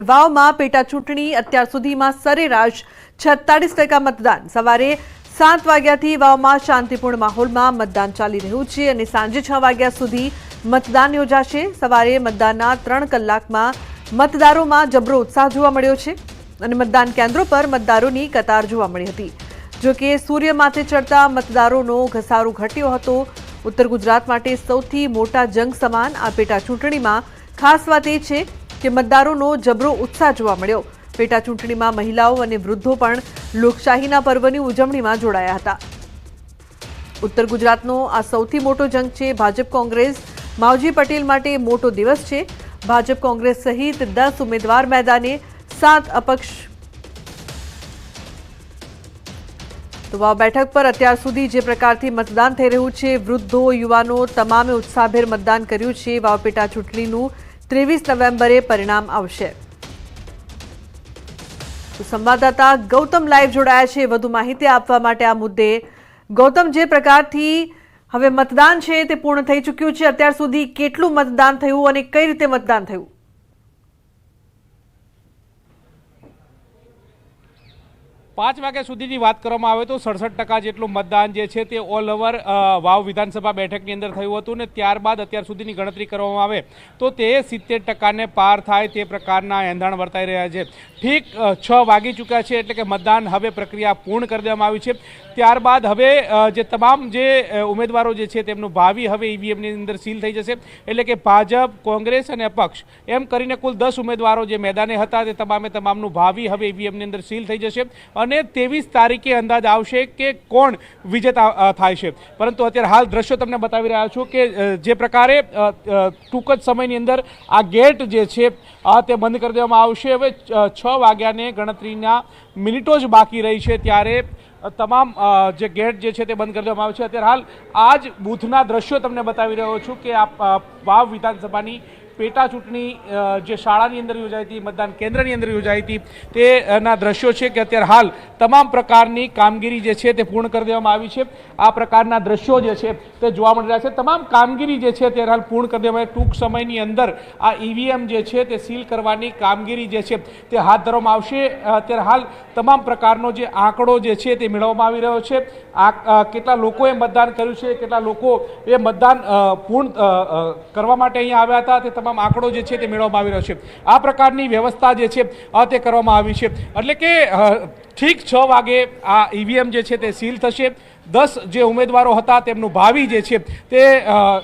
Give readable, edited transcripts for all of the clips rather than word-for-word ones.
વાવમાં પેટા ચૂંટણી અત્યાર સુધીમાં સરેરાશ 46% મતદાન। સવારે 7 વાગ્યાથી વાવમાં શાંતિપૂર્ણ માહોલમાં મતદાન ચાલી રહ્યું છે અને સાંજે 6 વાગ્યા સુધી મતદાન યોજાશે। સવારે મતદાનના 3 કલાકમાં મતદારોમાં જબરો ઉત્સાહ જોવા મળ્યો છે અને મતદાન કેન્દ્રો પર મતદારોની કતાર જોવા મળી હતી। જો કે સૂર્ય માથે ચડતા મતદારોનો ઘસારો ઘટ્યો હતો। ઉત્તર ગુજરાત માટે સૌથી મોટા જંગ સમાન આ પેટા ચૂંટણીમાં ખાસ વાત એ છે કે મતદારોનો જબરો ઉત્સાહ જોવા મળ્યો। પેટા ચૂંટણીમાં મહિલાઓ અને વૃદ્ધો પણ લોકશાહીના પર્વની ઉજવણીમાં જોડાયા હતા। ઉત્તર ગુજરાતનો આ સૌથી મોટો જંગ છે। ભાજપ કોંગ્રેસ માવજી પટેલ માટે મોટો દિવસ છે। ભાજપ કોંગ્રેસ સહિત 10 ઉમેદવાર મેદાને, 7 અપક્ષ। તો વાવ બેઠક પર અત્યાર સુધી જે પ્રકારથી મતદાન થઈ રહ્યું છે, વૃદ્ધો યુવાનો તમામે ઉત્સાહભેર મતદાન કર્યું છે। વાવ પેટા ચૂંટણીનું 23 નવેમ્બરે પરિણામ આવશે। તો સંવાદદાતા ગૌતમ લાઈવ જોડાયા છે વધુ માહિતી આપવા માટે આ મુદ્દે। ગૌતમ, જે પ્રકારથી હવે મતદાન છે તે પૂર્ણ થઈ ચૂક્યું છે, અત્યાર સુધી કેટલું મતદાન થયું અને કઈ રીતે મતદાન થયું? 5 વાગ્યા સુધીની વાત કરવામાં આવે તો 67% જેટલું મતદાન જે છે તે ઓલ ઓવર વાવ વિધાનસભા બેઠકની અંદર થયું હતું ને ત્યારબાદ અત્યાર સુધીની ગણતરી કરવામાં આવે તો તે 70%ને પાર થાય તે પ્રકારના એંધાણ વર્તાઈ રહ્યા છે। ઠીક 6 વાગી ચૂક્યા છે એટલે કે મતદાન હવે પ્રક્રિયા પૂર્ણ કરી દેવામાં આવી છે। ત્યારબાદ હવે જે તમામ જે ઉમેદવારો જે છે તેમનું ભાવિ હવે ઈવીએમની અંદર સીલ થઈ જશે। એટલે કે ભાજપ, કોંગ્રેસ અને અપક્ષ એમ કરીને કુલ 10 ઉમેદવારો જે મેદાને હતા તે તમામનું ભાવિ હવે ઈવીએમની અંદર સીલ થઈ જશે અને 23 તારીખે અંદાજ આવશે કે કોણ વિજેતા થાય છે। પરંતુ અત્યારે હાલ દ્રશ્યો તમને બતાવી રહ્યા છું કે જે પ્રકારે ટૂંક જ સમયની અંદર આ ગેટ જે છે તે બંધ કરી દેવામાં આવશે। હવે 6 વાગ્યાને ગણતરીના મિનિટો જ બાકી રહી છે ત્યારે તમામ જે ગેટ જે છે તે બંધ કરી દેવામાં આવે છે। અત્યારે હાલ આ જ બૂથના દ્રશ્યો તમને બતાવી રહ્યો છું કે આ વાવ વિધાનસભાની પેટા ચૂંટણી જે શાળાની અંદર યોજાઈ હતી, મતદાન કેન્દ્રની અંદર યોજાઈ હતી તેના દ્રશ્યો છે કે અત્યારે હાલ તમામ પ્રકારની કામગીરી જે છે તે પૂર્ણ કરી દેવામાં આવી છે। આ પ્રકારના દ્રશ્યો જે છે તે જોવા મળી રહ્યા છે। તમામ કામગીરી જે છે અત્યારે હાલ પૂર્ણ કરી દેવામાં આવી। ટૂંક સમયની અંદર આ ઈવીએમ જે છે તે સીલ કરવાની કામગીરી જે છે તે હાથ ધરવામાં આવશે। અત્યારે હાલ તમામ પ્રકારનો જે આંકડો જે છે તે મેળવવામાં આવી રહ્યો છે। આ કેટલા લોકોએ મતદાન કર્યું છે, કેટલા લોકો એ મતદાન પૂર્ણ કરવા માટે અહીંયા આવ્યા હતા તે તમામ આંકડો જે છે તે મેળવવામાં આવી રહ્યો છે। આ પ્રકારની વ્યવસ્થા જે છે તે કરવામાં આવી છે। એટલે કે ઠીક 6 વાગે આ ઈવીએમ જે છે તે સીલ થશે। 10 જે ઉમેદવારો હતા તેમનું ભાવિ જે છે તે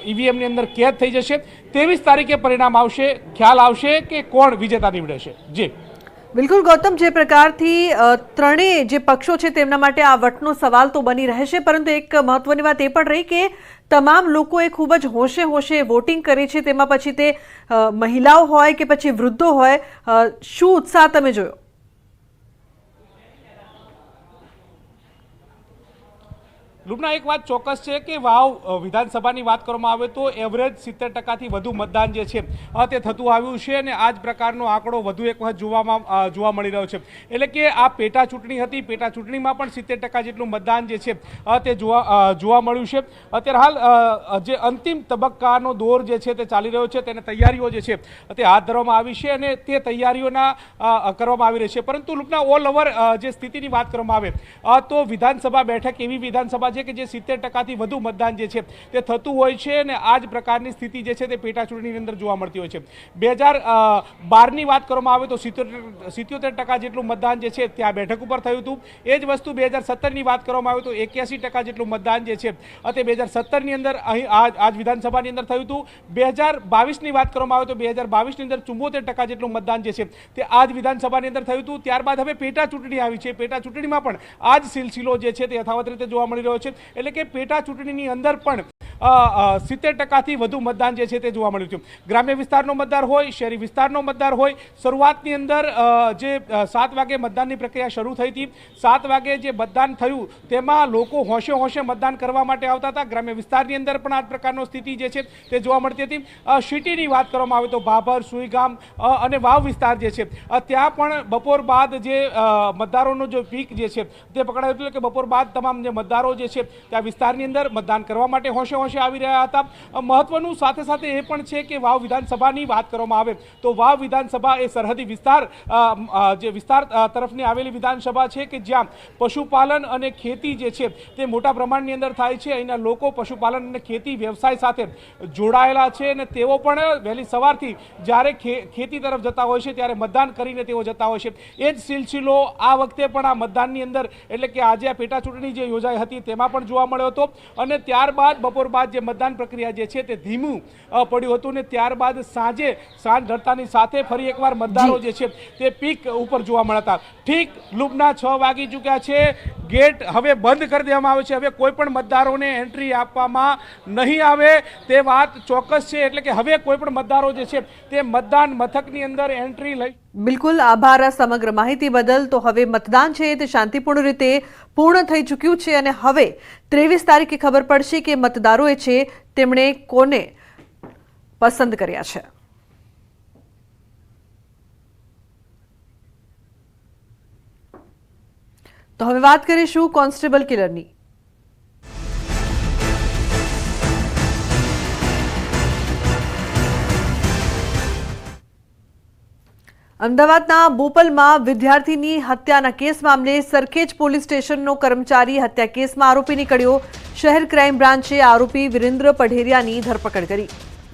ઈવીએમની અંદર કેદ થઈ જશે। 23 તારીખે પરિણામ આવશે, ખ્યાલ આવશે કે કોણ વિજેતા નીવડે છે। જી બિલકુલ ગૌતમ, જે પ્રકારથી ત્રણેય જે પક્ષો છે તેમના માટે આ વટનો સવાલ તો બની રહેશે, પરંતુ એક મહત્વની વાત એ પણ રહી કે તમામ લોકોએ ખૂબ જ હોશે હોશે વોટિંગ કરી છે। તેમાં પછી તે મહિલાઓ હોય કે પછી વૃદ્ધો હોય, શું ઉત્સાહ તમે જોયો? લુબના, એક વાત ચોક્કસ છે કે વાવ વિધાનસભાની વાત કરવામાં આવે તો એવરેજ 70%થી વધુ મતદાન જે છે તે થતું આવ્યું છે અને આ જ પ્રકારનો આંકડો વધુ એક વખત જોવા મળી રહ્યો છે। એટલે કે આ પેટા ચૂંટણી હતી, પેટા ચૂંટણીમાં પણ 70% જેટલું મતદાન જે છે તે જોવા મળ્યું છે। અત્યારે હાલ જે અંતિમ તબક્કાનો દોર જે છે તે ચાલી રહ્યો છે, તેને તૈયારીઓ જે છે તે હાથ ધરવામાં આવી છે અને તે તૈયારીઓના કરવામાં આવી રહી છે। પરંતુ લુબના ઓલ ઓવર જે સ્થિતિની વાત કરવામાં આવે તો વિધાનસભા બેઠક એવી વિધાનસભા કે જે 70%થી વધુ મતદાન જે છે તે થતું હોય છે અને આ જ પ્રકારની સ્થિતિ જે છે તે પેટા ચૂંટણીની અંદર જોવા મળતી હોય છે। 2012ની વાત કરવામાં આવે તો 77% જેટલું મતદાન જે છે ત્યાં બેઠક ઉપર થયું હતું। એ જ વસ્તુ 2017ની વાત કરવામાં આવે તો 81% જેટલું મતદાન જે છે તે 2017ની અંદર અહીં આ જ વિધાનસભાની અંદર થયું હતું। 2022ની વાત કરવામાં આવે તો 2022ની અંદર 74% જેટલું મતદાન જે છે તે આ જ વિધાનસભાની અંદર થયું હતું। ત્યારબાદ હવે પેટા ચૂંટણી આવી છે, પેટા ચૂંટણીમાં પણ આ જ સિલસિલો જે છે તે યથાવત રીતે જોવા મળી રહ્યો છે। એટલે કે પેટા ચૂંટણીની અંદર પણ 70%થી વધુ મતદાન જે છે તે જોવા મળ્યું છે। ગ્રામ્ય વિસ્તારનો મતદાર હોય, શહેરી વિસ્તારનો મતદાર હોય, શરૂઆતની અંદર જે 7 વાગે મતદાનની પ્રક્રિયા શરૂ થઈ હતી, 7 વાગે જે મતદાન થયું તેમાં લોકો હોશે હોશે મતદાન કરવા માટે આવતા હતા। ગ્રામ્ય વિસ્તારની અંદર પણ આ પ્રકારનો સ્થિતિ જે છે તે જોવા મળતી હતી। સિટીની વાત કરવામાં આવે તો ભાભર, સુઈગામ અને વાવ વિસ્તાર જે છે ત્યાં પણ બપોર બાદ જે મતદારોનો જો પીક જે છે તે પકડાયું હતું કે બપોર બાદ તમામ જે મતદારો જે છે ત્યાં વિસ્તારની અંદર મતદાન કરવા માટે હોશે અંશે આવી રહ્યા હતા. મહત્વનું સાથે સાથે એ પણ છે કે વાવ વિધાનસભાની વાત કરવામાં આવે તો વાવ વિધાનસભા એ સરહદી વિસ્તાર તરફની આવેલી વિધાનસભા છે કે જ્યાં પશુપાલન અને ખેતી જે છે તે મોટા પ્રમાણની અંદર થાય છે. અહીંના લોકો પશુપાલન અને ખેતી વ્યવસાય સાથે જોડાયેલા છે અને તેઓ પણ વહેલી સવારથી જ્યારે ખેતી તરફ જતા હોય છે ત્યારે મતદાન કરીને તેઓ જતા હોય છે. એ જ સિલસિલો આ વખતે પણ આ મતદાનની અંદર એટલે કે આજે આ પેટા ચૂંટણી જે યોજાઈ હતી તેમાં પણ જોવા મળ્યો હતો અને ત્યારબાદ બપોર બાદ જે મતદાન પ્રક્રિયા જે છે તે ધીમું પડ્યું હતું ને ત્યારબાદ સાંજ ઢળતાની સાથે ફરી એકવાર મતદારો જે છે તે પીક ઉપર જોવા મળ્યા હતા. ઠીક લૂપના 6 વાગી ચૂક્યા છે. ગેટ હવે બંધ કરી દેવામાં આવે છે. હવે કોઈ પણ મતદારોને એન્ટ્રી આપવામાં નહીં આવે તે વાત ચોક્કસ છે. એટલે કે હવે કોઈ પણ મતદારો જે છે તે મતદાન મથકની અંદર એન્ટ્રી લઈ. બિલકુલ આભાર આ સમગ્ર માહિતી બદલ. તો હવે મતદાન છે તે શાંતિપૂર્ણ રીતે પૂર્ણ થઈ ચૂક્યું છે અને હવે 23 તારીખે ખબર પડશે કે મતદારોએ છે તેમણે કોને પસંદ કર્યા છે. તો હવે વાત કરીશું કોન્સ્ટેબલ કિલરની. અમદાવાદના બોપલમાં વિદ્યાર્થીની હત્યાના કેસ મામલે સરખેજ પોલીસ સ્ટેશનનો કર્મચારી હત્યા કેસમાં આરોપી નીકળ્યો. શહેર ક્રાઇમ બ્રાન્ચે આરોપી વિરેન્દ્ર પઢેરિયાની ધરપકડ કરી.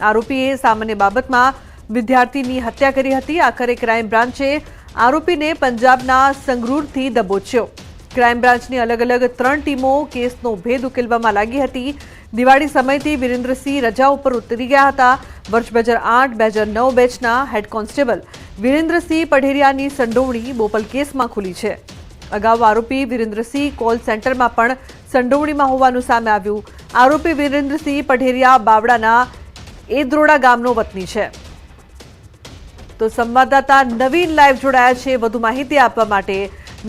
આરોપીએ સામાન્ય બાબતમાં વિદ્યાર્થીની હત્યા કરી હતી. આખરે ક્રાઇમ બ્રાન્ચે આરોપીને પંજાબના સંગરૂરથી દબોચ્યો. ક્રાઇમ બ્રાન્ચની અલગ અલગ 3 ટીમો કેસનો ભેદ ઉકેલવામાં લાગી હતી. દિવાળી સમયથી વિરેન્દ્રસિંહ રજા ઉપર ઉતરી ગયા હતા. વર્ષ 2008-2009 બેચના હેડ કોન્સ્ટેબલ વિરેન્દ્રસિંહ પઢેરિયાની સંડોવણી બોપલ કેસમાં ખુલી છે. અગાઉ આરોપી વિરેન્દ્રસિંહ કોલ સેન્ટરમાં પણ સંડોવણીમાં હોવાનું સામે આવ્યું. આરોપી વિરેન્દ્રસિંહ પઢેરિયા બાવડાના એદ્રોડા ગામનો વતની છે. તો સંવાદદાતા નવીન લાઈવ જોડાયા છે વધુ માહિતી આપવા માટે.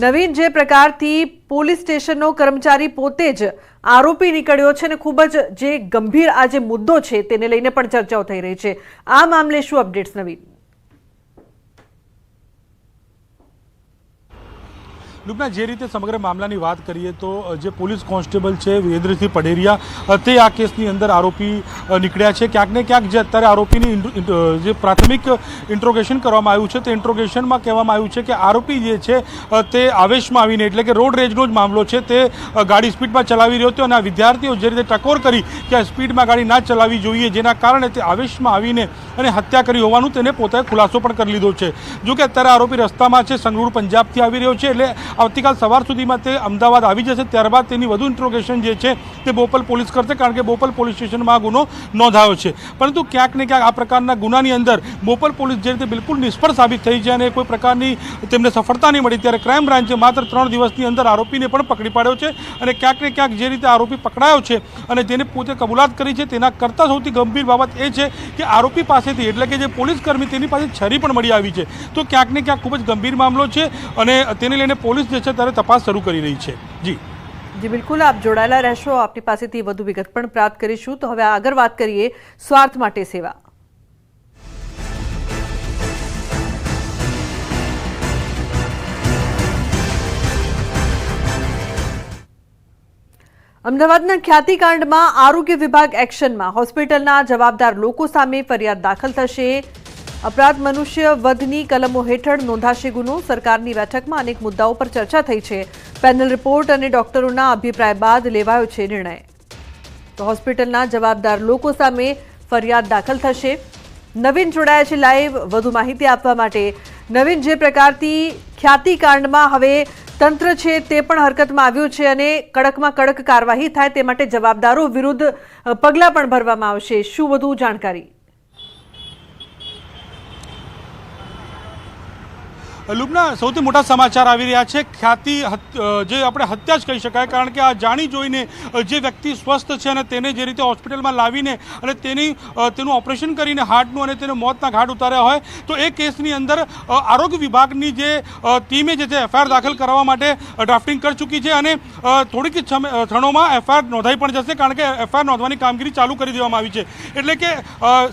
નવીન, જે પ્રકારથી પોલીસ સ્ટેશનનો કર્મચારી પોતે જ આરોપી નીકળ્યો છે અને ખૂબ જ જે ગંભીર આ જે મુદ્દો છે તેને લઈને પણ ચર્ચાઓ થઈ રહી છે, આ મામલે શું અપડેટ્સ નવીન? લુકના જે રીતે સમગ્ર મામલાની વાત કરીએ તો જે પોલીસ કોન્સ્ટેબલ છે વિરેન્દ્રસિંહ પઢેરિયા તે આ કેસની અંદર આરોપી નીકળ્યા છે. ક્યાંક ને ક્યાંક જે અત્યારે આરોપીની જે પ્રાથમિક ઇન્ટ્રોગેશન કરવામાં આવ્યું છે તે ઇન્ટ્રોગેશનમાં કહેવામાં આવ્યું છે કે આરોપી જે છે તે આવેશમાં આવીને એટલે કે રોડ રેજનો જ મામલો છે તે ગાડી સ્પીડમાં ચલાવી રહ્યો હતો અને આ વિદ્યાર્થીઓ જે રીતે ટકોર કરી કે આ સ્પીડમાં ગાડી ના ચલાવવી જોઈએ જેના કારણે તે આવેશમાં આવીને અને હત્યા કરી હોવાનું તેને પોતાએ ખુલાસો પણ કરી લીધો છે. જો કે અત્યારે આરોપી રસ્તામાં છે, સંગરૂર પંજાબથી આવી રહ્યો છે એટલે આવતીકાલ સવાર સુધીમાં તે અમદાવાદ આવી જશે. ત્યારબાદ તેની વધુ ઇન્ટ્રોગેશન જે છે તે બોપલ પોલીસ કરશે, કારણ કે બોપલ પોલીસ સ્ટેશનમાં આ ગુનો નોંધાયો છે. પરંતુ ક્યાંક ને ક્યાંક આ પ્રકારના ગુનાની અંદર બોપલ પોલીસ જે રીતે બિલકુલ નિષ્ફળ સાબિત થઈ છે અને કોઈ પ્રકારની તેમને સફળતા નહીં મળી, ત્યારે ક્રાઇમ બ્રાન્ચે માત્ર 3 દિવસની અંદર આરોપીને પણ પકડી પાડ્યો છે. અને ક્યાંક ને ક્યાંક જે રીતે આરોપી પકડાયો છે અને જેને પોતે કબૂલાત કરી છે તેના કરતાં સૌથી ગંભીર બાબત એ છે કે આરોપી પાસેથી એટલે કે જે પોલીસ કર્મી તેની પાસે છરી પણ મળી આવી છે. તો ક્યાંક ને ક્યાંક ખૂબ જ ગંભીર મામલો છે અને તેને લઈને પોલીસ જે છે ત્યારે તપાસ શરૂ કરી રહી છે. જી બિલકુલ, આપ જોડાયેલા રહેશો, આપની પાસેથી વધુ વિગત પણ પ્રાપ્ત કરીશું. તો હવે આગળ વાત કરીએ સ્વાર્થ માટે સેવા. અમદાવાદના ખ્યાતિકાંડમાં આરોગ્ય વિભાગ એક્શનમાં. હોસ્પિટલના જવાબદાર લોકો સામે ફરિયાદ દાખલ થશે. અપરાધ મનુષ્ય વધની કલમો હેઠળ નોંધાશે ગુનો. સરકારની બેઠકમાં અનેક મુદ્દાઓ પર ચર્ચા થઈ છે. પેનલ રિપોર્ટ અને ડોક્ટરોના અભિપ્રાય બાદ લેવાયો છે નિર્ણય. તો હોસ્પિટલના જવાબદાર લોકો સામે ફરિયાદ દાખલ થશે. નવીન જોડાયા છે લાઈવ વધુ માહિતી આપવા માટે. નવીન, જે પ્રકારથી ખ્યાતિકાંડમાં હવે તંત્ર છે તે પણ હરકતમાં આવ્યું છે અને કડકમાં કડક કાર્યવાહી થાય તે માટે જવાબદારો વિરુદ્ધ પગલાં પણ ભરવામાં આવશે. શું વધુ જાણકારી? લુબના સૌથી મોટા સમાચાર આવી રહ્યા છે. ખ્યાતિ જે આપણે હત્યા જ કહી શકાય, કારણ કે આ જાણી જોઈને જે વ્યક્તિ સ્વસ્થ છે અને તેને જે રીતે હોસ્પિટલમાં લાવીને અને તેનું ઓપરેશન કરીને હાર્ટનું અને તેને મોતના ઘાટ ઉતાર્યા હોય તો એ કેસની અંદર આરોગ્ય વિભાગની જે ટીમે જે છે એફઆઈઆર દાખલ કરવા માટે ડ્રાફ્ટિંગ કરી ચૂકી છે અને થોડીક ક્ષણોમાં એફઆઈઆર નોંધાઈ પણ જશે, કારણ કે એફઆઈઆર નોંધવાની કામગીરી ચાલુ કરી દેવામાં આવી છે. એટલે કે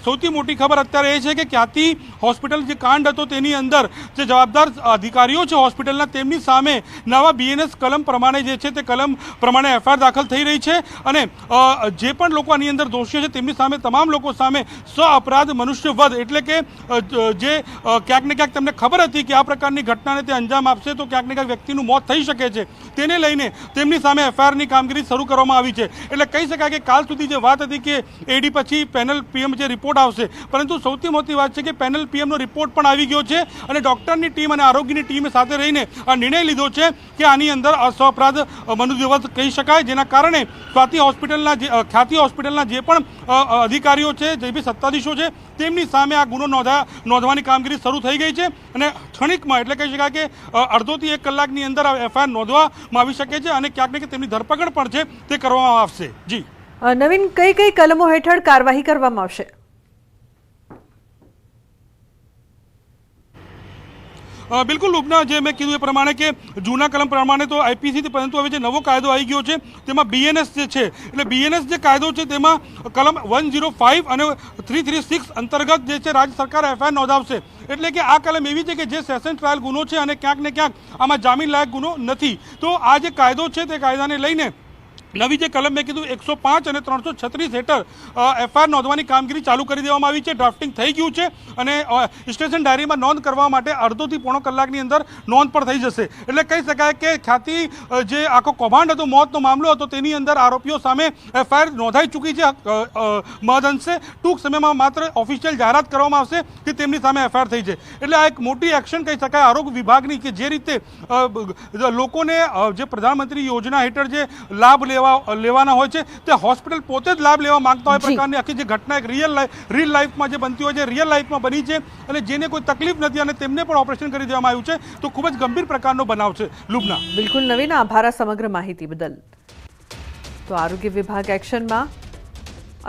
સૌથી મોટી ખબર અત્યારે એ છે કે ખ્યાતિ હોસ્પિટલ જે કાંડ હતો તેની અંદર જે જવાબદાર જવાબદાર અધિકારીઓ છે હોસ્પિટલના તેમની સામે નવા BNS કલમ પ્રમાણે જે છે તે કલમ પ્રમાણે FIR દાખલ થઈ રહી છે અને જે પણ લોકો આની અંદર દોષીઓ છે તેમની સામે તમામ લોકો સામે અપરાધ મનુષ્યવધ એટલે કે જે ક્યાંક ને ક્યાંક તેમને ખબર હતી કે આ પ્રકારની ઘટનાને તે અંજામ આપશે તો ક્યાંક ને ક્યાંક વ્યક્તિનું મોત થઈ શકે છે, તેને લઈને તેમની સામે FIRની કામગીરી શરૂ કરવામાં આવી છે. એટલે કહી શકાય કે કાલ સુધી જે વાત હતી કે AD પછી પેનલ PM જે રિપોર્ટ આવશે, પરંતુ સૌથી મોટી વાત છે કે પેનલ PMનો રિપોર્ટ પણ આવી ગયો છે અને ડૉક્ટરની ટીમ અને આરોગ્યની ટીમે સાથે રહીને આ નિર્ણય લીધો છે કે આની અંદર અપરાધ મનુષ્યવધ કહી શકાય, જેના કારણે ખ્યાતિ હોસ્પિટલના જે પણ અધિકારીઓ છે, જે બી સત્તાધીશો છે, તેમની સામે આ ગુનો નોંધવાની કામગીરી શરૂ થઈ ગઈ છે અને ક્ષણિકમાં એટલે કહી શકાય કે અડધોથી 1 કલાકની અંદર FIR નોંધવામાં આવી શકે છે અને ક્યાંક ને ક્યાંક તેમની ધરપકડ પણ છે તે કરવામાં આવશે. જી નવીન, કઈ કઈ કલમો હેઠળ કાર્યવાહી કરવામાં આવશે? બિલકુલ લુબના, જે મેં કીધું એ પ્રમાણે કે જૂના કલમ પ્રમાણે તો IPC થી, પરંતુ હવે જે નવો કાયદો આવી ગયો છે તેમાં BNS જે છે એટલે BNS જે કાયદો છે તેમાં કલમ 105 અને 336 અંતર્ગત જે છે રાજ્ય સરકાર FIR નોંધાવશે. એટલે કે આ કલમ એવી છે કે જે સેશન ટ્રાયલ ગુનો છે અને ક્યાંક ને ક્યાંક આમાં જામીન લાયક ગુનો નથી. તો આ જે કાયદો છે તે કાયદાને લઈને નવી જે કલમ મેં કીધું 105 અને 336 હેઠળ FIR નોંધવાની કામગીરી ચાલુ કરી દેવામાં આવી છે. ડ્રાફ્ટિંગ થઈ ગયું છે અને સ્ટેશન ડાયરીમાં નોંધ કરવા માટે અડધોથી પોણો કલાકની અંદર નોંધ પણ થઈ જશે. એટલે કહી શકાય કે ખ્યાતિ જે આખો કૌભાંડ હતો, મોતનો મામલો હતો, તેની અંદર આરોપીઓ સામે FIR નોંધાઈ ચૂકી છે મહદઅંશે. ટૂંક સમયમાં માત્ર ઓફિશિયલ જાહેરાત કરવામાં આવશે કે તેમની સામે FIR થઈ છે. એટલે આ એક મોટી એક્શન કહી શકાય આરોગ્ય વિભાગની, કે જે રીતે લોકોને જે પ્રધાનમંત્રી યોજના હેઠળ જે લાભ લેવાના હોય છે તે હોસ્પિટલ પોતે જ લાભ લેવા માંગતા હોય પ્રકારની આખી જે ઘટના એક રિયલ લાઈફમાં જે બનતી હોય છે, રિયલ લાઈફમાં બની છે અને જેને કોઈ તકલીફ નથી અને તેમને પણ ઓપરેશન કરી દેવામાં આવ્યું છે. તો ખૂબ જ ગંભીર પ્રકારનો બનાવ છે. લુબના, બિલકુલ નવીન, આભાર આ સમગ્ર માહિતી બદલ. તો આરોગ્ય વિભાગ એક્શનમાં.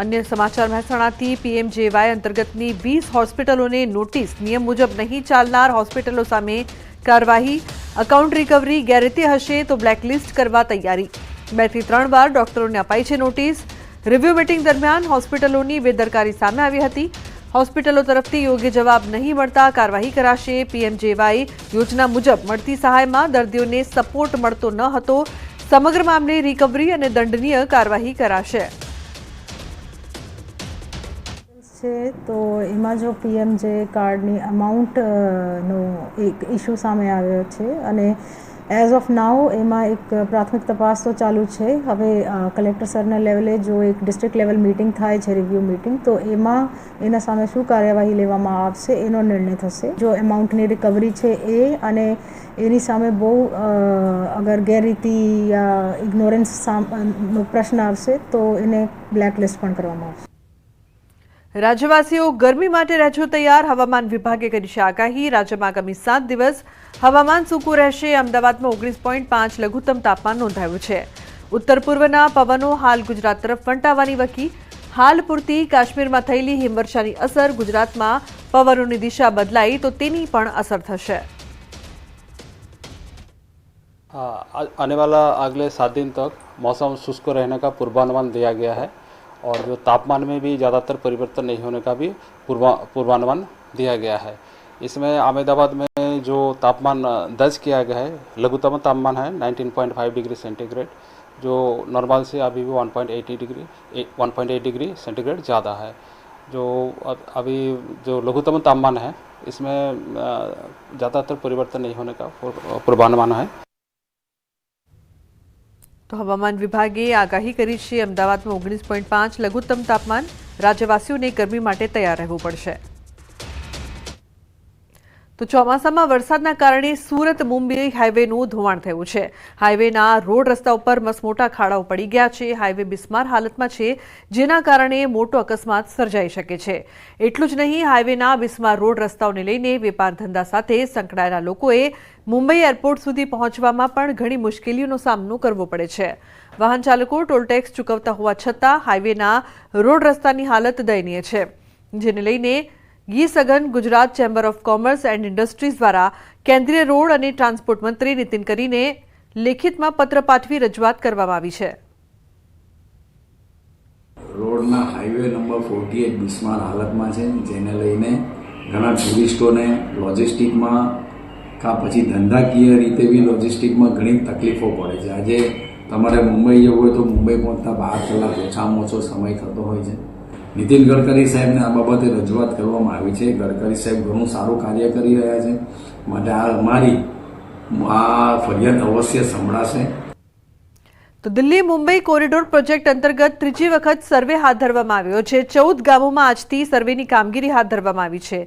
અન્ય સમાચાર, મહેસાણાથી PMJY અંતર્ગતની 20 હોસ્પિટલોને નોટિસ, નિયમ મુજબ નહીં ચાલનાર હોસ્પિટલો સામે કાર્યવાહી. અકાઉન્ટ રિકવરી ગેરરીતિ હશે તો બ્લેકલિસ્ટ કરવા તૈયારી. 2 થી 3 વાર ડોક્ટરોને અપાઈ છે નોટિસ. રિવ્યુ મીટિંગ દરમિયાન હોસ્પિટલોની બેદરકારી સામે આવી હતી. હોસ્પિટલો તરફથી યોગ્ય જવાબ નહીં મળતા કાર્યવાહી કરાશે. PMJY યોજના મુજબ મળતી સહાયમાં દર્દીઓને સપોર્ટ મળતો ન હતો. સમગ્ર મામલે રિકવરી અને દંડનીય કાર્યવાહી કરાશે. તો એમાં જો PMJ કાર્ડની અમાઉન્ટનો એક ઇસ્યુ સામે આવ્યો છે અને એઝ ઓફ નાઉ એમાં એક પ્રાથમિક તપાસ તો ચાલુ છે. હવે કલેક્ટર સરના લેવલે જો એક ડિસ્ટ્રિક્ટ લેવલ મીટિંગ થાય છે, રિવ્યૂ મીટિંગ, તો એમાં એના સામે શું કાર્યવાહી લેવામાં આવશે એનો નિર્ણય થશે. જો એમાઉન્ટની રિકવરી છે એ અને એની સામે બહુ અગર ગેરરીતિ યા ઇગ્નોરન્સનો પ્રશ્ન આવશે તો એને બ્લેકલિસ્ટ પણ કરવામાં આવશે. રાજ્યવાસીઓ ગરમી માટે રહેજો તૈયાર. હવામાન વિભાગે કરી છે આગાહી. રાજ્યમાં આગામી 7 દિવસ હવામાન સૂકું રહેશે. અમદાવાદમાં 19.5 લઘુત્તમ તાપમાન નોંધાયું છે. ઉત્તર પૂર્વના પવનો હાલ ગુજરાત તરફ ફંટાવાની વકી. હાલ પૂરતી કાશ્મીરમાં થયેલી હિમવર્ષાની અસર ગુજરાતમાં પવનોની દિશા બદલાઈ તો તેની પણ અસર થશે. आने वाला अगले 7 दिन तक मौसम शुष्क रहने का पूर्वानुमान दिया गया है और जो तापमान में भी ज़्यादातर परिवर्तन नहीं होने का भी पूर्वानुमान दिया गया है. इसमें अहमदाबाद में जो तापमान दर्ज किया गया है, लघुत्तम तापमान है 19.5 डिग्री सेंटीग्रेड, जो नॉर्मल से अभी भी 1.8 डिग्री सेंटीग्रेड ज़्यादा है. जो अभी जो लघुत्तम तापमान है इसमें ज़्यादातर परिवर्तन नहीं होने का पूर्वानुमान है. તો હવામાન વિભાગે આગાહી કરી છે. અમદાવાદમાં 19.5 લઘુત્તમ તાપમાન. રાજ્યવાસીઓને ગરમી માટે તૈયાર રહેવું પડશે. તો ચોમાસામાં વરસાદના કારણે સુરત મુંબઈ હાઈવેનું ધોવાણ થયું છે. હાઈવેના રોડ રસ્તા ઉપર મસમોટા ખાડાઓ પડી ગયા છે. હાઈવે બિસ્માર હાલતમાં છે, જેના કારણે મોટો અકસ્માત સર્જાઈ શકે છે. એટલું જ નહીં, હાઈવેના બિસ્માર રોડ રસ્તાઓને લઈને વેપાર ધંધા સાથે સંકળાયેલા લોકોએ મુંબઈ એરપોર્ટ સુધી પહોંચવામાં પણ ઘણી મુશ્કેલીઓનો સામનો કરવો પડે છે. વાહન ચાલકો ટોલ ટેક્સ ચૂકવતા હોવા છતાં હાઈવેના રોડ રસ્તાની હાલત દયનીય છે, જેને લઈને ગી સઘન Gujarat chamber of commerce and industries દ્વારા કેન્દ્રીય રોડ અને ટ્રાન્સપોર્ટ મંત્રી નીતિન કરીને લેખિતમાં પત્ર પાઠવી રજૂઆત કરવામાં આવી છે. રોડના હાઈવે નંબર 48 બિસ્માર હાલતમાં છે, જેને લઈને ઘણા ટુરિસ્ટોને લોજિસ્ટિકમાં કાં પછી ધંધાકીય રીતે બી લોજિસ્ટિકમાં ઘણી તકલીફો પડે છે. આજે તમારે મુંબઈ જવું હોય તો મુંબઈ પહોંચતા 12 કલાક ઓછામાં ઓછો સમય થતો હોય છે. નીતિન ગડકરી સાહેબને આ બાબતે રજૂઆત કરવામાં આવી છે. ગડકરી સાહેબ ઘણું સારું કાર્ય કરી રહ્યા છે, માટે અમારી આ ફરિયાદ અવશ્ય સંભળાશે. તો દિલ્હી મુંબઈ કોરિડોર પ્રોજેક્ટ અંતર્ગત ત્રીજી વખત સર્વે હાથ ધરવામાં આવ્યો છે. 14 ગામોમાં આજથી સર્વેની કામગીરી હાથ ધરવામાં આવી છે.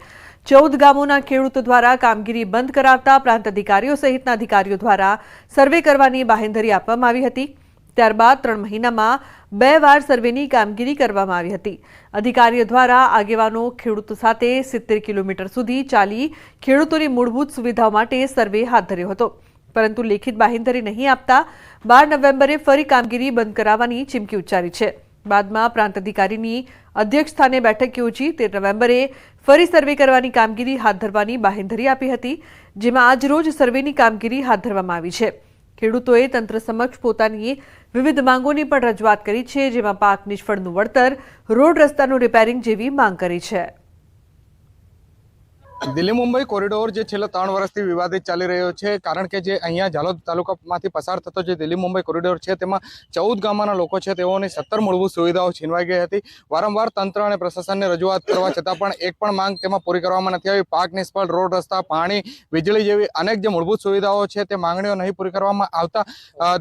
14 ગામોના ખેડૂતો દ્વારા કામગીરી બંધ કરાવતા પ્રાંત અધિકારીઓ સહિતના અધિકારીઓ દ્વારા સર્વે કરવાની બાહેંધરી આપવામાં આવી હતી. ત્યારબાદ 3 મહિનામાં 2 વાર સર્વેની કામગીરી કરવામાં આવી હતી. અધિકારીઓ દ્વારા આગેવાનો ખેડૂતો સાથે 70 કિલોમીટર સુધી ચાલી ખેડૂતોની મૂળભૂત સુવિધાઓ માટે સર્વે હાથ ધર્યો હતો, પરંતુ લેખિત બાહેંધરી નહીં આપતા 12 નવેમ્બરે ફરી કામગીરી બંધ કરાવવાની ચીમકી ઉચ્ચારી છે. બાદમાં પ્રાંત અધિકારીની અધ્યક્ષસ્થાને બેઠક યોજી 13 નવેમ્બરે ફરી સર્વે કરવાની કામગીરી હાથ ધરવાની બાહેંધરી આપી હતી, જેમાં આજરોજ સર્વેની કામગીરી હાથ ધરવામાં આવી છે. ખેડૂતોએ તંત્ર સમક્ષ પોતાની વિવિધ માંગોની પણ રજૂઆત કરી છે, જેમાં પાક નિષ્ફળનું વળતર, રોડ રસ્તાનું રિપેરિંગ જેવી માંગ કરી છે. દિલ્હી મુંબઈ કોરિડોર જે છેલ્લા 3 વર્ષથી વિવાદિત ચાલી રહ્યો છે, કારણ કે જે અહીંયા ઝાલોદ તાલુકામાંથી પસાર થતો જે દિલ્હી મુંબઈ કોરિડોર છે તેમાં 14 ગામના લોકો છે તેઓની 17 મૂળભૂત સુવિધાઓ છીનવાઈ ગઈ હતી. વારંવાર તંત્ર અને પ્રશાસનને રજૂઆત કરવા છતાં પણ એક પણ માંગ તેમાં પૂરી કરવામાં નથી આવી. પાક નિષ્ફળ, રોડ રસ્તા, પાણી, વીજળી જેવી અનેક જે મૂળભૂત સુવિધાઓ છે તે માંગણીઓ નહીં પૂરી કરવામાં આવતા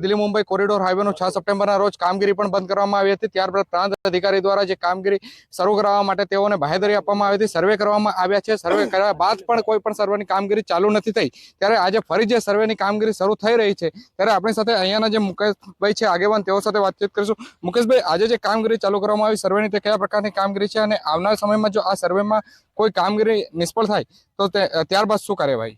દિલ્હી મુંબઈ કોરિડોર હાઈવેનું 6 સપ્ટેમ્બરના રોજ કામગીરી પણ બંધ કરવામાં આવી હતી. ત્યારબાદ પ્રાંત અધિકારી દ્વારા જે કામગીરી શરૂ કરવા માટે તેઓને બાહેંધરી આપવામાં આવી હતી. સર્વે કરવામાં આવ્યા છે. સર્વે કર્યા બાદ પણ કોઈ પણ સર્વેની કામગીરી ચાલુ નથી થઈ. ત્યારે આજે ફરી જે સર્વેની કામગીરી શરૂ થઈ રહી છે, ત્યારે આપણી સાથે અહીંયાના જે મુકેશભાઈ છે આગેવાન, તેઓ સાથે વાતચીત કરીશું. મુકેશભાઈ, આજે જે કામગીરી ચાલુ કરવામાં આવી સર્વેની, તે કયા પ્રકારની કામગીરી છે અને આવનાર સમયમાં જો આ સર્વેમાં કોઈ કામગીરી નિષ્ફળ થાય તો ત્યારબાદ શું કાર્યવાહી?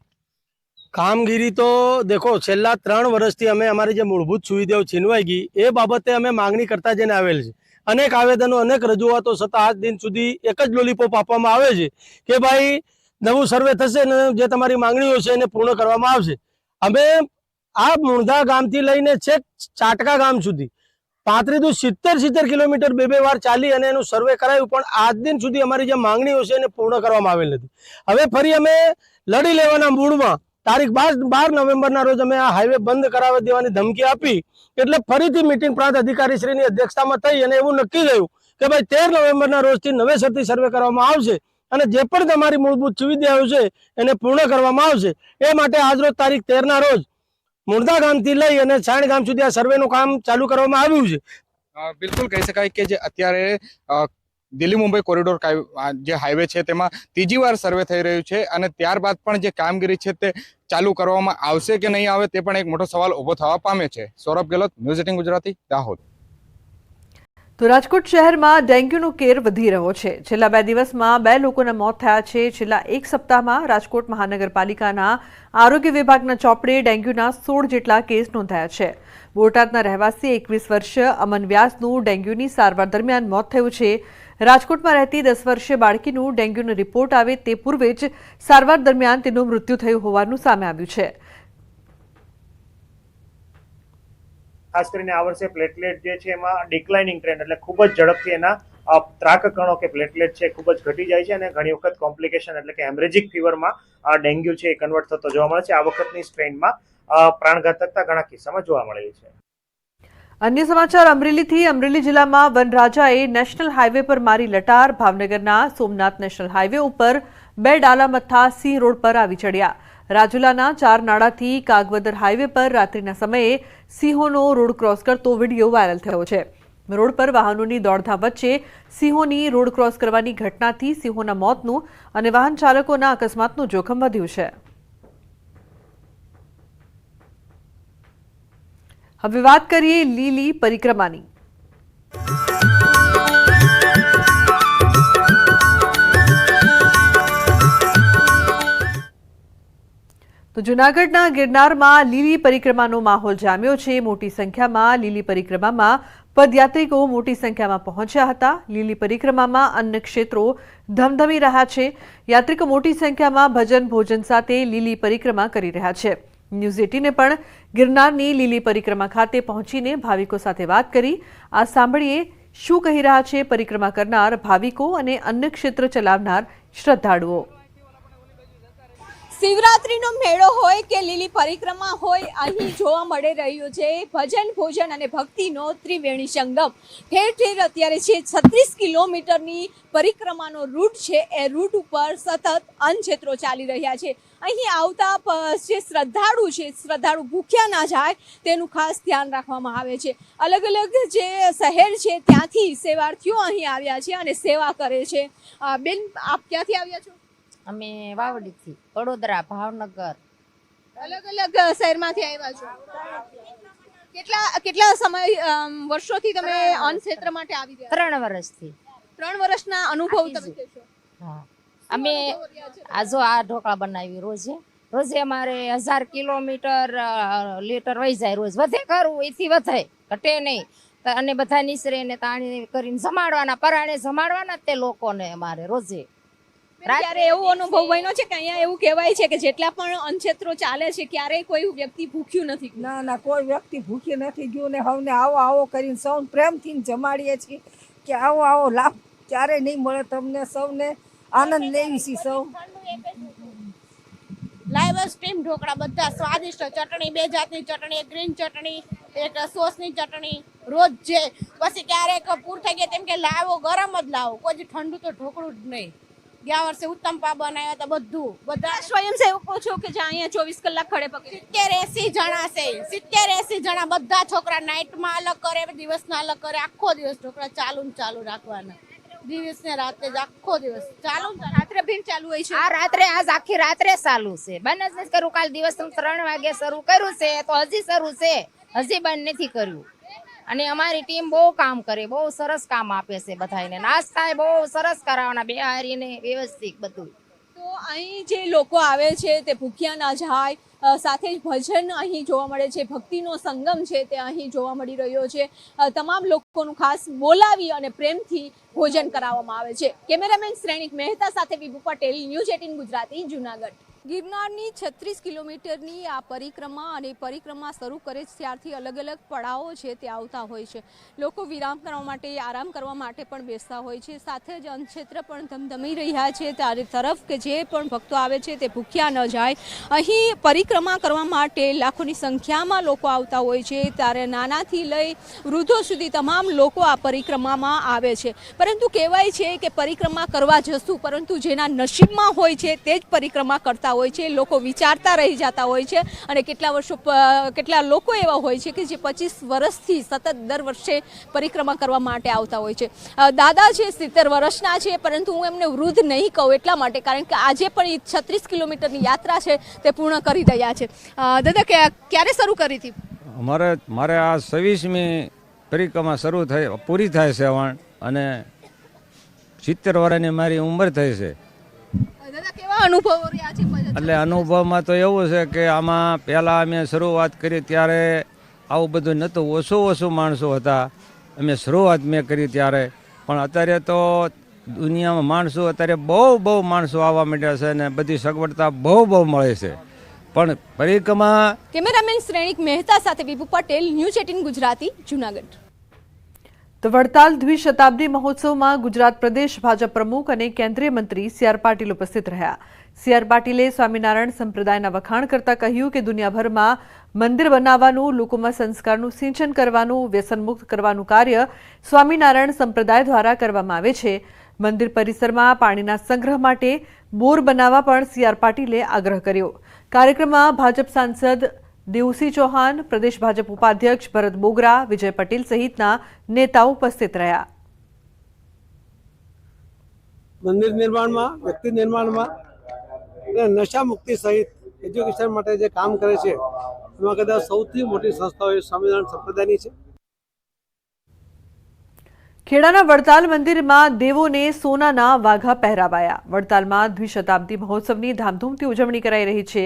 કામગીરી તો દેખો, છેલ્લા 3 વર્ષથી અમે અમારી જે મૂળભૂત સુવિધાઓ છીનવાઈ ગઈ એ બાબતે અમે માંગણી કરતા જઈને આવેલ છે. અનેક આવેદનો, અનેક રજૂઆતો છતાં આજ દિન સુધી એક જ લોલીપોપ આપવામાં આવે છે કે ભાઈ નવું સર્વે થશે ને જે તમારી માંગણીઓ છે એને પૂર્ણ કરવામાં આવશે. અમે આ મુંદા ગામથી લઈને છેક ચાટકા ગામ સુધી 35-70 કિલોમીટર 2 વાર ચાલી અને એનું સર્વે કરાયું, પણ આજ દિન સુધી અમારી જે માંગણીઓ છે એને પૂર્ણ કરવામાં આવેલ નથી. હવે ફરી અમે લડી લેવાના મૂડમાં તારીખ 12 નવેમ્બરના રોજ અમે આ હાઈવે બંધ કરાવી દેવાની ધમકી આપી, એટલે ફરીથી મિટિંગ પ્રાંત અધિકારી શ્રીની અધ્યક્ષતામાં થઈ અને એવું નક્કી થયું કે ભાઈ 13 નવેમ્બરના રોજથી નવેસરથી સર્વે કરવામાં આવશે અને જે પણ તમારી મૂળભૂત સુવિધાઓ છે એને પૂર્ણ કરવામાં આવશે. એ માટે આજરોજ તારીખ 13 ના રોજ મુંદા ગામથી લઈ અને છાણ ગામ સુધી આ સર્વેનું કામ ચાલુ કરવામાં આવ્યું છે. બિલકુલ કહી શકાય કે જે અત્યારે દિલ્હી મુંબઈ કોરિડોર જે હાઈવે છે તેમાં ત્રીજી વાર સર્વે થઈ રહ્યું છે અને ત્યારબાદ પણ જે કામગીરી છે તે ચાલુ કરવામાં આવશે કે નહીં આવે તે પણ એક મોટો સવાલ ઉભો થવા પામે છે. સૌરભ ગેહલોત, ન્યૂઝ 18 ગુજરાતી, દાહોદ. તો રાજકોટ શહેરમાં ડેન્ગ્યુનો કેર વધી રહ્યો છે. છેલ્લા 2 દિવસમાં 2 લોકોના મોત થયા છે. છેલ્લા 1 સપ્તાહમાં રાજકોટ મહાનગરપાલિકાના આરોગ્ય વિભાગના ચોપડે ડેન્ગ્યુના 16 જેટલા કેસ નોંધાયા છે. બોટાદના રહેવાસી 21 વર્ષીય અમન વ્યાસનું ડેન્ગ્યુની સારવાર દરમિયાન મોત થયું છે. રાજકોટમાં રહેતી 10 વર્ષીય બાળકીનું ડેન્ગ્યુનો રિપોર્ટ આવે તે પૂર્વે જ સારવાર દરમિયાન તેનું મૃત્યુ થયું હોવાનું સામે આવ્યું છે. ખાસ કરીને આ વર્ષે પ્લેટલેટ જે છે એમાં ડિક્લાઇનિંગ ટ્રેન્ડ, એટલે ખૂબ જ ઝડપથી એના ત્રાક કણો કે પ્લેટલેટ છે ખૂબ જ ઘટી જાય છે અને ઘણી વખત કોમ્પ્લિકેશન એટલે કે હેમરેજિક ફીવરમાં આ ડેન્ગ્યુ છે એ કન્વર્ટ થતો જોવા મળે છે. આ વખતની સ્ટ્રેઇનમાં પ્રાણઘાતકતા ઘણા કિસ્સામાં જોવા મળેલી છે. અન્ય સમાચાર અમરેલીથી. અમરેલી જિલ્લામાં વનરાજાએ નેશનલ હાઈવે પર મારી લટાર. ભાવનગરના સોમનાથ નેશનલ હાઈવે ઉપર 2 ડાલામથ્થા સિંહ રોડ પર આવી ચડ્યા. રાજુલાના 4 નાળાથી કાગવદર હાઈવે પર રાત્રિના સમયે સિંહોનો રોડ ક્રોસ કરતો વિડીયો વાયરલ થયો છે. રોડ પર વાહનોની દોડધામ વચ્ચે સિંહોની રોડ ક્રોસ કરવાની ઘટનાથી સિંહોના મોતનું અને વાહન ચાલકોના અકસ્માતનું જોખમ વધ્યું છે. હવે વાત કરીએ લીલી પરિક્રમાની. તો જૂનાગઢના ગિરનારમાં લીલી પરિક્રમાનો માહોલ જામ્યો છે. મોટી સંખ્યામાં લીલી પરિક્રમામાં પદયાત્રિકો મોટી સંખ્યામાં પહોંચ્યા હતા. લીલી પરિક્રમામાં અન્ય ક્ષેત્રો ધમધમી રહ્યા છે. યાત્રિકો મોટી સંખ્યામાં ભજન ભોજન સાથે લીલી પરિક્રમા કરી રહ્યા છે. ન્યૂઝ 18 પણ ગિરનારની લીલી પરિક્રમા ખાતે પહોંચીને ભાવિકો સાથે વાત કરી. આ સાંભળીએ શું કહી રહ્યા છે પરિક્રમા કરનાર ભાવિકો અને અન્ય ક્ષેત્ર ચલાવનાર શ્રદ્ધાળુઓ. શિવરાત્રીનો મેળો હોય હોય કે લીલી પરિક્રમા હોય, અહીં જોવા મળી રહ્યું છે ભજન ભોજન અને ભક્તિનો ત્રિવેણી સંગમ. ઠેર ઠેર અત્યારે છે 36 કિલોમીટરની પરિક્રમાનો રૂટ છે, એ રૂટ ઉપર સતત અનક્ષેત્રો ચાલી રહ્યા છે. અહીં આવતા જે શ્રદ્ધાળુ છે, શ્રદ્ધાળુ ભૂખ્યા ના જાય તેનું ખાસ ધ્યાન રાખવામાં આવે છે. અલગ અલગ જે શહેર છે ત્યાંથી સેવાર્થીઓ અહીં આવ્યા છે અને સેવા કરે છે. બેન, આપ ક્યાંથી આવ્યા છો? અમે વાવડીથી, વડોદરા, ભાવનગર, અલગ અલગ શહેરમાંથી આવ્યા છો. કેટલા સમય વર્ષોથી તમે અન્ન ક્ષેત્ર માટે આવી રહ્યા? 3 વર્ષથી. 3 વર્ષના અનુભવ તમે કહેશો? હા, અમે આજો આ ઢોકળા બનાવી રોજે અમારે 1000 કિલોમીટર લીટર વહી જાય રોજ. વધે ખરું, એથી વધે, ઘટે નહીં. અને બધા નિસરે ને તાણી કરીને જમાડવાના, પરાણે જમાડવાના તે લોકોને અમારે રોજે. ત્યારે એવો અનુભવ બન્યો છે કે અહીંયા એવું કહેવાય છે કે જેટલા પણ અન્નક્ષેત્રો ચાલે છે ક્યારેય કોઈ વ્યક્તિ ભૂખ્યું નથી? ના, કોઈ વ્યક્તિ ભૂખ્યું નથી ગયું ને સૌને આવો આવો કરીને સૌને પ્રેમથી જમાડીએ છીએ કે આવો લાભ ક્યારેય નહીં મળે તમને. સૌને આનંદ લેવી છે. સૌ લાઈવ સ્ટીમ ઢોકળા બધા સ્વાદિષ્ટ, ચટણી 2 જાતની ચટણી, એક ગ્રીન ચટણી, એક સોસની ચટણી રોજ છે. પછી ક્યારેક પૂર થઈ ગયા તેમ કે લાવો ગરમ જ લાવો, કોઈ ઠંડુ તો ઢોકળું જ નહીં. ગયા વર્ષે ઉત્તમપા બનાવ્યા હતા. બધા સ્વયંસેવકો છો કે જ્યાં અહીંયા 24 કલાક ખડે પકડે? 70-80 જણા છે. 70-80 જણા, બધા છોકરા નાઇટમાં અલગ કરે, દિવસના અલગ કરે. આખો દિવસ ઢોકળા ચાલુ રાખવાના. દિવસ ને રાતે જ આખો દિવસ ચાલુ. રાત્રે ભીડ ચાલુ હોય છે? આ રાત્રે, આજ આખી રાત્રે ચાલુ છે. બંધ જ નથી કર્યું. કાલ દિવસ 3 વાગે શરૂ કર્યું છે તો હજી શરૂ છે, હજી બંધ નથી કર્યું. અને અમારી ટીમ બહુ કામ કરે, બહુ સરસ કામ આપે છે. બધાને નાસ્તા બહુ સરસ કરાવવાના, બેહારીને વ્યવસ્થિત બધું. તો અહીં જે લોકો આવે છે તે ભૂખ્યા ના જાય, સાથે જ ભજન અહીં જોવા મળે છે, ભક્તિનો સંગમ છે તે અહીં જોવા મળી રહ્યો છે. તમામ લોકોનું ખાસ બોલાવી અને પ્રેમથી ભોજન કરાવવામાં આવે છે. કેમેરામેન શ્રેણિક મહેતા સાથે વિભુ પટેલ, ન્યૂઝ 18 ગુજરાતી, જુનાગઢ. ગિરનારની 36 કિલોમીટરની આ પરિક્રમા અને પરિક્રમા શરૂ કરે છે ત્યારથી અલગ અલગ પડાવો છે તે આવતા હોય છે. લોકો વિરામ કરવા માટે, આરામ કરવા માટે પણ બેસતા હોય છે. સાથે જ અન્નક્ષેત્ર પણ ધમધમી રહ્યા છે ત્યારે તરફ કે જે પણ ભક્તો આવે છે તે ભૂખ્યા ન જાય. અહીં પરિક્રમા કરવા માટે લાખોની સંખ્યામાં લોકો આવતા હોય છે. ત્યારે નાનાથી લઈ વૃદ્ધો સુધી તમામ લોકો આ પરિક્રમામાં આવે છે. પરંતુ કહેવાય છે કે પરિક્રમા કરવા જશું, પરંતુ જેના નસીબમાં હોય છે તે જ પરિક્રમા કરતા હોય છે. લોકો વિચારતા રહી જતા હોય છે અને કેટલા લોકો એવા હોય છે કે જે 25 વર્ષથી સતત દર વર્ષે પરિક્રમા કરવા માટે આવતા હોય છે. દાદા છે 70 વર્ષના છે, પરંતુ હું એમને વૃદ્ધ નહીં કહું એટલા માટે કારણ કે આજે પણ 36 કિલોમીટરની યાત્રા છે તે પૂર્ણ કરી રહ્યા છે. દાદા, ક્યારે શરૂ કરી હતી? મારે આ 26મી પરિક્રમા પૂરી થાય છે અને 70 વર્ષની મારી ઉંમર થઈ છે. કેવા અનુભવો રહ્યા છે? એટલે અનુભવમાં તો એવું છે કે આમાં પહેલાં અમે શરૂઆત કરી ત્યારે આવું બધું નહોતું, ઓછું માણસો હતા. અમે શરૂઆત કરી ત્યારે, પણ અત્યારે તો દુનિયામાં માણસો અત્યારે બહુ માણસો આવવા માંડ્યા છે અને બધી સગવડતા બહુ મળે છે. પણ પરિક્રમા. કેમેરામેન શ્રેણિક મહેતા સાથે વિભુ પટેલ, ન્યૂઝ 18 ગુજરાતી, જુનાગઢ. તો વડતાલ દ્વિશતાબ્દી મહોત્સવમાં ગુજરાત પ્રદેશ ભાજપ પ્રમુખ અને કેન્દ્રીય મંત્રી સી.આર. પાટીલ ઉપસ્થિત રહ્યા. સી.આર. પાટીલે સ્વામિનારાયણ સંપ્રદાયના વખાણ કરતા કહ્યું કે દુનિયાભરમાં મંદિર બનાવવાનું, લોકોમાં સંસ્કારનું સિંચન કરવાનું, વ્યસનમુક્ત કરવાનું કાર્ય સ્વામિનારાયણ સંપ્રદાય દ્વારા કરવામાં આવે છે. મંદિર પરિસરમાં પાણીના સંગ્રહ માટે બોર બનાવવા પણ સી.આર. પાટીલે આગ્રહ કર્યો. કાર્યક્રમમાં ભાજપ સાંસદ દેવસિંહ ચૌહાણ, પ્રદેશ ભાજપ ઉપાધ્યક્ષ ભરત બોગરા, વિજય પટેલ સહિતના નેતાઓ ઉપસ્થિત રહ્યા. મંદિર નિર્માણમાં, વ્યક્તિ નિર્માણમાં અને નશા મુક્તિ સહિત એજ્યુકેશન માટે જે કામ કરે છે એમાં કદાચ સૌથી મોટી સંસ્થાઓ એ સ્વામિનારાયણ સંપ્રદાયની છે. ખેડાના વડતાલ મંદિરમાં દેવોને સોનાના વાઘા પહેરાવાયા. વડતાલમાં દ્વિશતાબ્દી મહોત્સવની ધામધૂમથી ઉજવણી કરાઈ રહી છે.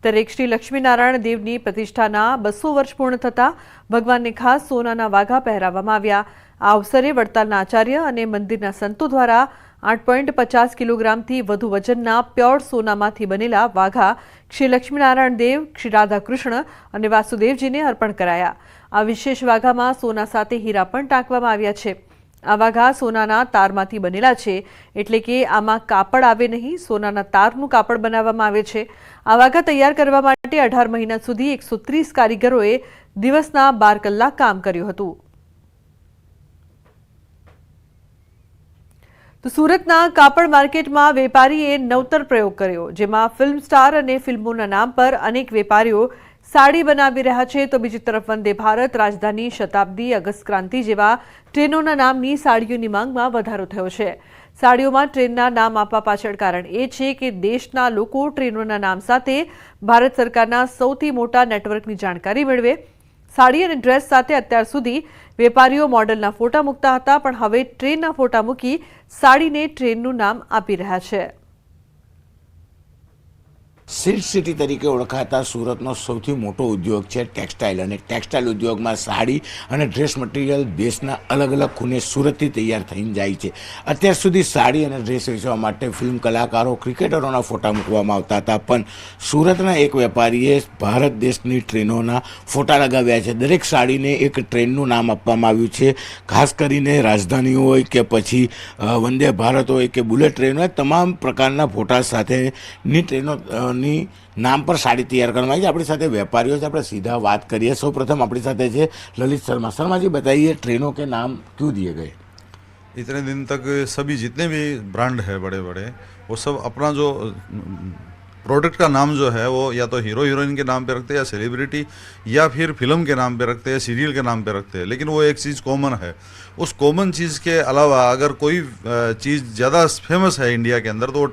દરેક શ્રી લક્ષ્મીનારાયણ દેવની પ્રતિષ્ઠાના 200 વર્ષ પૂર્ણ થતા ભગવાનને ખાસ સોનાના વાઘા પહેરાવવામાં આવ્યા. આ અવસરે વડતાલના આચાર્ય અને મંદિરના સંતો દ્વારા 8.50 કિલોગ્રામથી વધુ વજનના પ્યોર સોનામાંથી બનેલા વાઘા શ્રી લક્ષ્મીનારાયણ દેવ, શ્રી રાધાકૃષ્ણ અને વાસુદેવજીને અર્પણ કરાયા. આ વિશેષ વાઘામાં સોના સાથે હીરા પણ ટાંકવામાં આવ્યા છે. આ વાઘા સોનાના તારમાંથી બનેલા છે, એટલે કે આમાં કાપડ આવે નહીં, સોનાના તારનું કાપડ બનાવવામાં આવે છે. આ વાઘા તૈયાર કરવા માટે માટે 18 મહિના સુધી 130 કારીગરોએ દિવસના 12 કલાક કામ કર્યું હતું. તો સુરતના કાપડ માર્કેટમાં વેપારીએ નવતર પ્રયોગ કર્યો, જેમાં ફિલ્મ સ્ટાર અને ફિલ્મોના નામ પર અનેક વેપારીઓ સાડી બનાવી રહ્યા છે. તો બીજી તરફ વંદે ભારત, રાજધાની, શતાબ્દી, અગસ્ત ક્રાંતિ જેવા ટ્રેનોના નામની સાડીઓની માંગમાં વધારો થયો છે. સાડીઓમાં ટ્રેનના નામ આપવા પાછળ કારણ એ છે કે દેશના લોકો ટ્રેનોના નામ સાથે ભારત સરકારના સૌથી મોટા નેટવર્કની જાણકારી મેળવે. સાડી અને ડ્રેસ સાથે અત્યાર સુધી વેપારીઓ મોડલના ફોટા મૂકતા હતા, પણ હવે ટ્રેનના ફોટા મૂકી સાડીને ટ્રેનનું નામ આપી રહ્યા છે. સિલ્ક સિટી તરીકે ઓળખાતા સુરતનો સૌથી મોટો ઉદ્યોગ છે ટેક્સટાઇલ, અને ટેક્સટાઇલ ઉદ્યોગમાં સાડી અને ડ્રેસ મટીરિયલ દેશના અલગ અલગ ખૂણે સુરતથી તૈયાર થઈને જાય છે. અત્યાર સુધી સાડી અને ડ્રેસ વેચવા માટે ફિલ્મ કલાકારો, ક્રિકેટરોના ફોટા મૂકવામાં આવતા હતા, પણ સુરતના એક વેપારીએ ભારત દેશની ટ્રેનોના ફોટા લગાવ્યા છે. દરેક સાડીને એક ટ્રેનનું નામ આપવામાં આવ્યું છે. ખાસ કરીને રાજધાની હોય કે પછી વંદે ભારત હોય કે બુલેટ ટ્રેન હોય, તમામ પ્રકારના ફોટા સાથેની ટ્રેનો ની નામ પર સાડી તૈયાર કરવામાં આવી છે. આપણી સાથે વેપારીઓ છે, આપણે સીधा बात करिए. સૌપ્રથમ આપણી સાથે છે ललित शर्मा. शर्मा जी बताइए, ट्रेनों के नाम क्यों दिए गए? इतने दिन तक सभी जितने भी ब्रांड है बड़े बड़े, वो सब अपना जो प्रोडक्ट का नाम जो है वो या तो हीरो हीरोइन के नाम पे रखते हैं, या सेलिब्रिटी, या फिर फिल्म के नाम पे रखते हैं, सीरियल के नाम पे रखते हैं. लेकिन वो एक चीज़ कॉमन है. उस कॉमन चीज़ के अलावा अगर कोई चीज़ ज़्यादा फेमस है इंडिया के अंदर, तो वो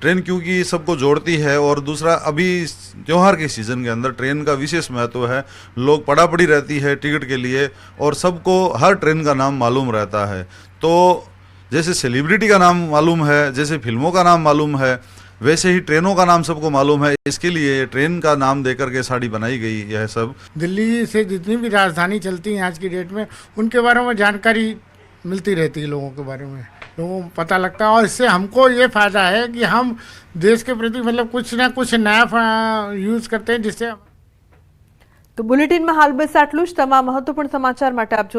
ट्रेन क्योंकि सबको जोड़ती है. और दूसरा, अभी त्यौहार के सीज़न के अंदर ट्रेन का विशेष महत्व है. लोग पड़ी रहती है टिकट के लिए, और सबको हर ट्रेन का नाम मालूम रहता है. तो जैसे सेलिब्रिटी का नाम मालूम है, जैसे फिल्मों का नाम मालूम है, वैसे ही ट्रेनों का नाम सबको मालूम है. इसके लिए ट्रेन का नाम देकर के साड़ी बनाई गई है. सब दिल्ली से जितनी भी राजधानी चलती हैं आज की डेट में, उनके बारे में जानकारी मिलती रहती है लोगों के बारे में, लोगों को पता लगता है. और इससे हमको ये फ़ायदा है कि हम देश के प्रति मतलब कुछ ना कुछ नया यूज़ करते हैं, जिससे. તો બુલેટિનમાં હાલ બસ આટલું જ. તમામ મહત્વપૂર્ણ સમાચાર માટે આપ